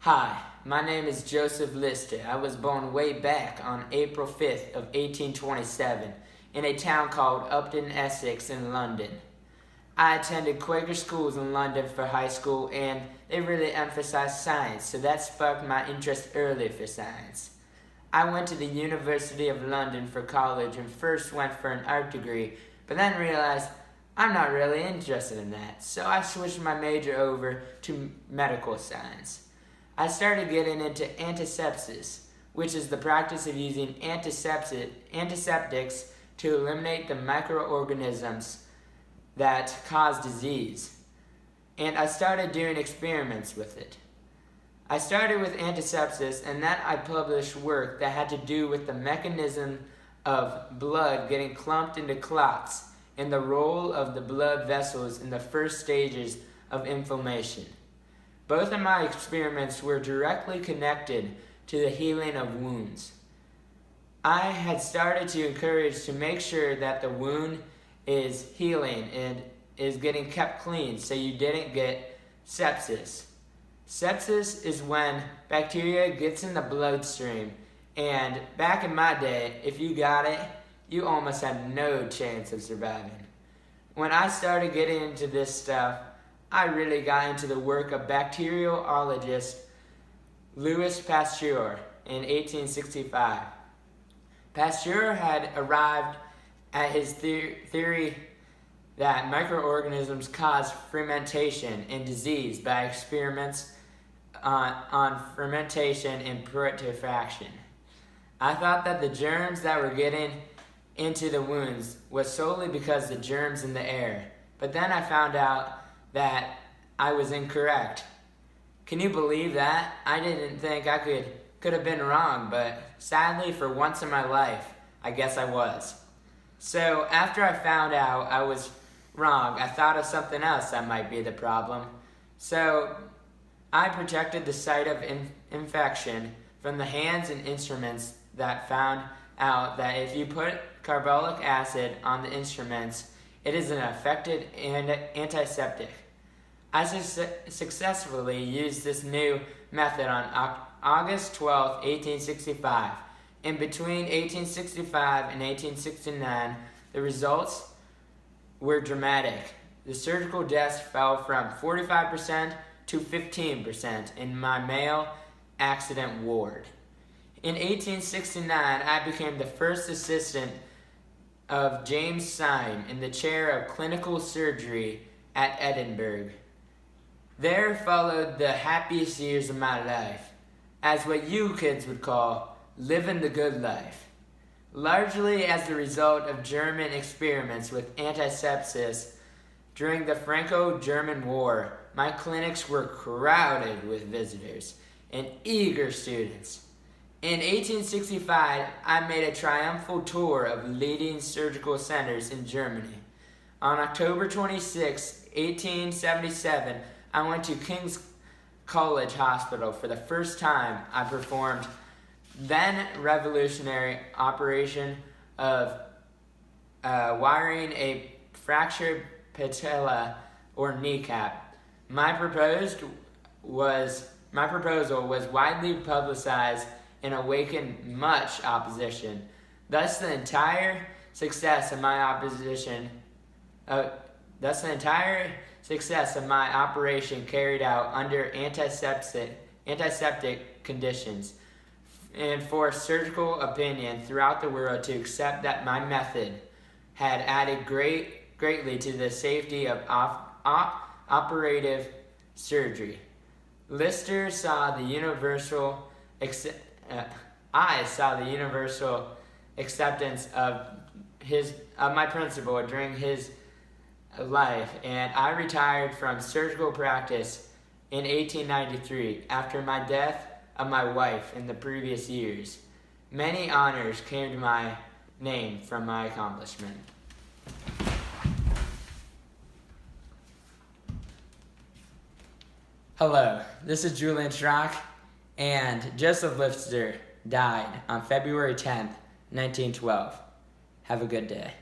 Hi, my name is Joseph Lister. I was born way back on April 5th of 1827 in a town called Upton, Essex in London. I attended Quaker schools in London for high school, and they really emphasized science, so that sparked my interest early for science. I went to the University of London for college and first went for an art degree, but then realized I'm not really interested in that, so I switched my major over to medical science. I started getting into antisepsis, which is the practice of using antiseptics to eliminate the microorganisms that cause disease. And I started doing experiments with it. I started with antisepsis, and then I published work that had to do with the mechanism of blood getting clumped into clots and the role of the blood vessels in the first stages of inflammation. Both of my experiments were directly connected to the healing of wounds. I had started to encourage to make sure that the wound is healing and is getting kept clean so you didn't get sepsis. Sepsis is when bacteria gets in the bloodstream, and back in my day, if you got it, you almost had no chance of surviving. When I started getting into this stuff, I really got into the work of bacteriologist Louis Pasteur in 1865. Pasteur had arrived at his theory that microorganisms cause fermentation and disease by experiments on fermentation and putrefaction. I thought that the germs that were getting into the wounds was solely because the germs in the air, but then I found out that I was incorrect. Can you believe that? I didn't think I could have been wrong, but sadly for once in my life, I guess I was. So after I found out I was wrong, I thought of something else that might be the problem. So I protected the site of infection from the hands and instruments that found out that if you put carbolic acid on the instruments, it is an effective antiseptic. I successfully used this new method on August 12, 1865. In between 1865 and 1869, the results were dramatic. The surgical deaths fell from 45% to 15% in my male accident ward. In 1869, I became the first assistant of James Syme in the chair of clinical surgery at Edinburgh. There followed the happiest years of my life, as what you kids would call living the good life. Largely as the result of German experiments with antisepsis during the Franco-German War, my clinics were crowded with visitors and eager students. In 1865, I made a triumphal tour of leading surgical centers in Germany. On October 26, 1877, I went to King's College Hospital for the first time. I performed then revolutionary operation of wiring a fractured patella or kneecap. My proposal was widely publicized and awakened much opposition. Thus, the entire success of my operation carried out under antiseptic conditions, and for surgical opinion throughout the world to accept that my method had added greatly to the safety of operative surgery. Lister saw the universal acceptance of my principle during his life, and I retired from surgical practice in 1893 after my death of my wife in the previous years. Many honors came to my name from my accomplishment. Hello, this is Julian Schrock, and Joseph Lister died on February 10th, 1912. Have a good day.